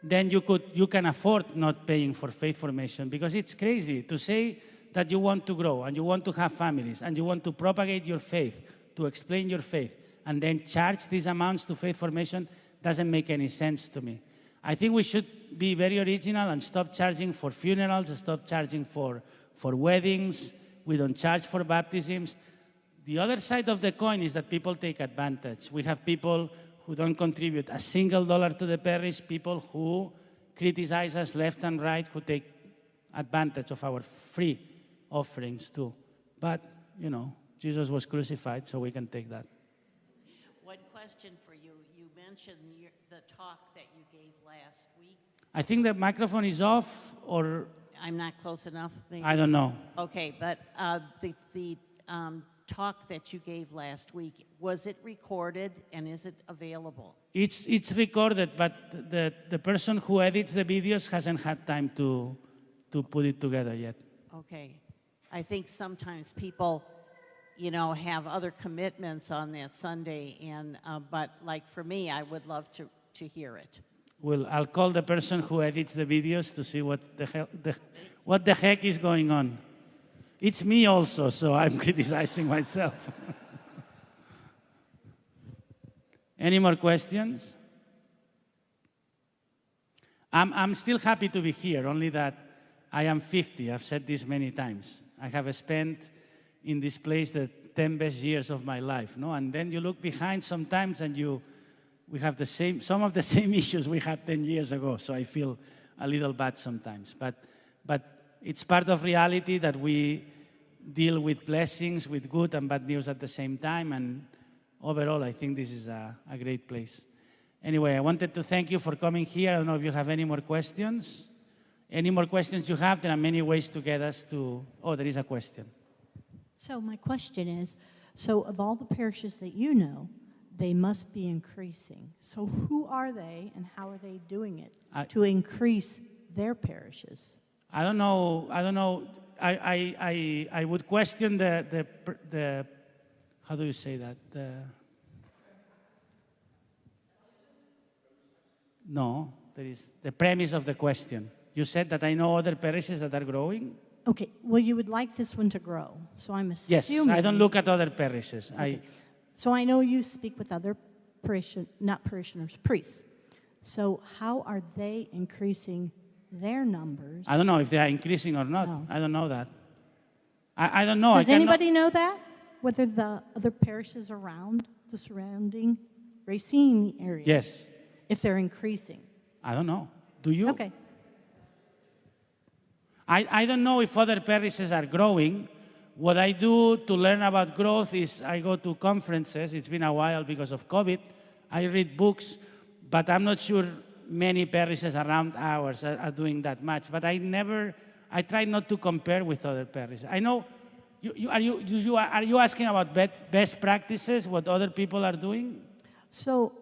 then you can afford not paying for faith formation, because it's crazy to say that you want to grow and you want to have families and you want to propagate your faith, to explain your faith, and then charge these amounts to faith formation doesn't make any sense to me. I think we should be very original and stop charging for funerals, stop charging for weddings. We don't charge for baptisms. The other side of the coin is that people take advantage. We have people who don't contribute a single dollar to the parish, people who criticize us left and right, who take advantage of our free offerings too. But, you know, Jesus was crucified, so we can take that. One question for you. You mentioned the talk that you gave last week. I think the microphone is off, or... I'm not close enough, maybe? I don't know. Okay, but the talk that you gave last week, was it recorded and is it available? It's recorded, but the person who edits the videos hasn't had time to put it together yet. Okay. I think sometimes people, you know, have other commitments on that Sunday, and but like for me, I would love to hear it. Well, I'll call the person who edits the videos to see what the heck is going on. It's me also, so I'm criticizing myself. Any more questions? I'm still happy to be here, only that I am 50. I've said this many times. I have spent in this place the 10 best years of my life, no? And then you look behind sometimes and we have some of the same issues we had 10 years ago, so I feel a little bad sometimes. But it's part of reality that we deal with blessings, with good and bad news at the same time, and overall, I think this is a great place. Anyway, I wanted to thank you for coming here. I don't know if you have any more questions. Any more questions you have? There are many ways to get us to... Oh, there is a question. So my question is, so of all the parishes that you know, they must be increasing. So who are they and how are they doing it to increase their parishes? I don't know. I would question the how do you say that? No, there is the premise of the question. You said that I know other parishes that are growing? Okay, well, you would like this one to grow, so I'm assuming... Yes, I don't look at other parishes. Okay. So I know you speak with other priests. So how are they increasing their numbers? I don't know if they are increasing or not. No. I don't know that. I don't know. Does anybody know that? Whether the other parishes around the surrounding Racine area? Yes. If they're increasing? I don't know. Do you? Okay. I don't know if other parishes are growing. What I do to learn about growth is I go to conferences. It's been a while because of COVID. I read books, but I'm not sure many parishes around ours are doing that much. But I try not to compare with other parishes. I know, are you asking about best practices, what other people are doing? So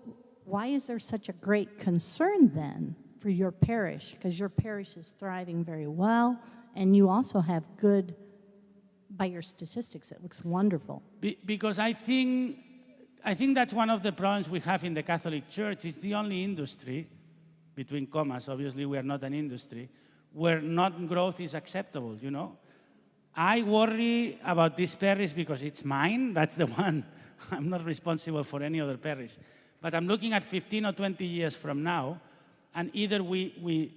why is there such a great concern then for your parish? Because your parish is thriving very well, and you also have good, by your statistics, it looks wonderful. Because I think that's one of the problems we have in the Catholic Church. It's the only industry, between commas, obviously we are not an industry, where not growth is acceptable, you know? I worry about this parish because it's mine. That's the one. I'm not responsible for any other parish. But I'm looking at 15 or 20 years from now, and either we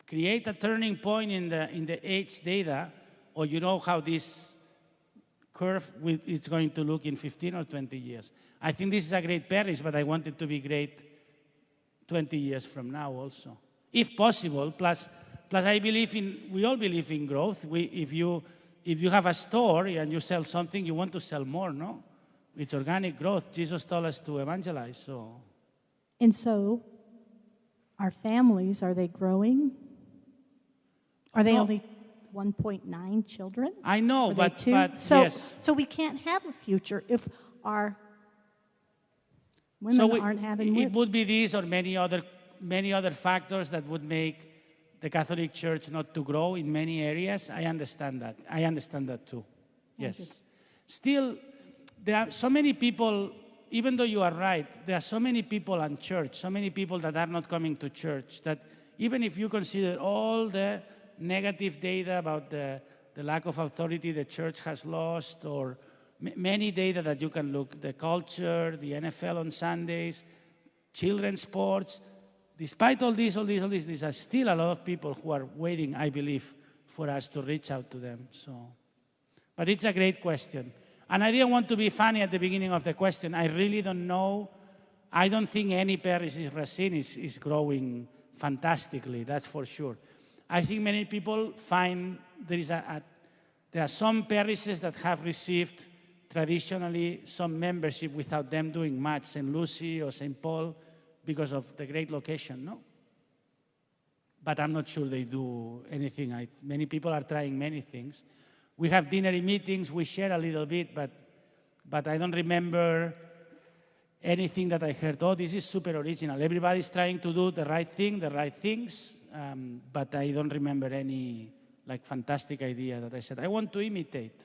create a turning point in the age data, or you know how this curve is going to look in 15 or 20 years. I think this is a great parish, but I want it to be great 20 years from now also, if possible. Plus we all believe in growth. If you have a store and you sell something, you want to sell more, no? It's organic growth. Jesus told us to evangelize, so. And so, our families, are they growing? Are they only 1.9 children? I know, but yes. So we can't have a future if our women aren't having it would be this or many other factors that would make the Catholic Church not to grow in many areas. I understand that. I understand that too. Yes. Still, there are so many people, even though you are right, there are so many people in church, so many people that are not coming to church, that even if you consider all the negative data about the lack of authority the church has lost, or many data that you can look, the culture, the NFL on Sundays, children's sports, despite all this, there are still a lot of people who are waiting, I believe, for us to reach out to them. So, but it's a great question. And I didn't want to be funny at the beginning of the question. I really don't know. I don't think any parish in Racine is growing fantastically, that's for sure. I think many people find there are some parishes that have received traditionally some membership without them doing much, St. Lucy or St. Paul, because of the great location, no? But I'm not sure they do anything. Many people are trying many things. We have dinner meetings, we share a little bit, but I don't remember anything that I heard, oh, this is super original. Everybody's trying to do the right thing, the right things, but I don't remember any fantastic idea that I said, I want to imitate.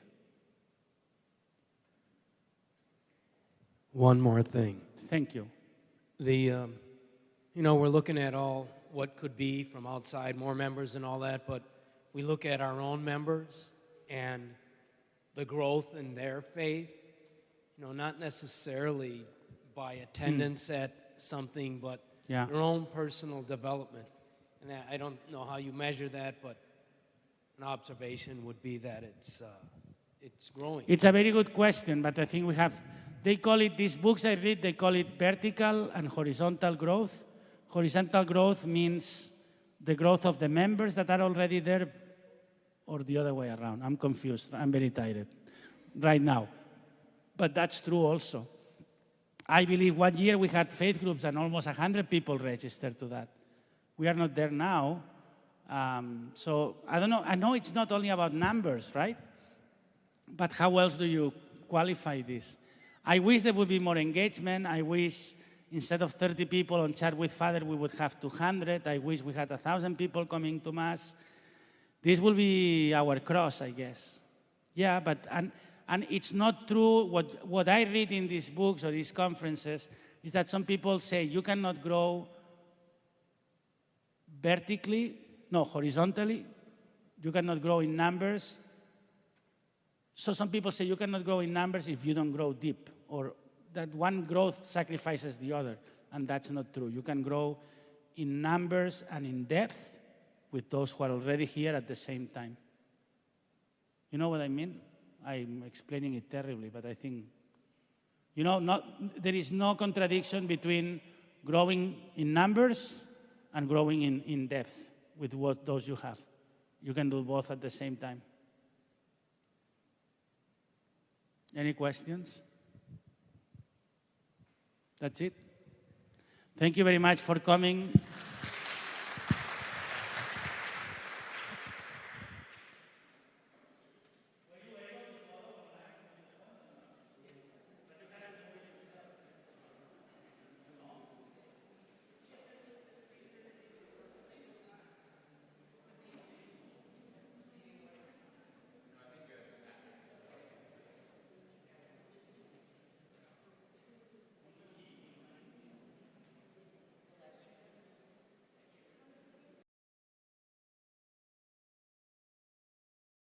One more thing. Thank you. We're looking at all what could be from outside, more members and all that, but we look at our own members and the growth in their faith, not necessarily by attendance at something, but Yeah. Your own personal development. And I don't know how you measure that, but an observation would be that it's growing. It's a very good question, but I think we have, they call it, these books I read, they call it vertical and horizontal growth. Horizontal growth means the growth of the members that are already there, or the other way around. I'm confused. I'm very tired right now. But that's true also. I believe 1 year we had faith groups and almost 100 people registered to that. We are not there now. So I don't know. I know it's not only about numbers, right? But how else do you qualify this? I wish there would be more engagement. I wish instead of 30 people on Chat with Father, we would have 200. I wish we had 1,000 people coming to Mass. This will be our cross, I guess. Yeah, but, and it's not true. What I read in these books or these conferences is that some people say you cannot grow horizontally. You cannot grow in numbers. So some people say you cannot grow in numbers if you don't grow deep, or that one growth sacrifices the other, and that's not true. You can grow in numbers and in depth with those who are already here at the same time. You know what I mean? I'm explaining it terribly, but I think, there is no contradiction between growing in numbers and growing in depth with what those you have. You can do both at the same time. Any questions? That's it. Thank you very much for coming.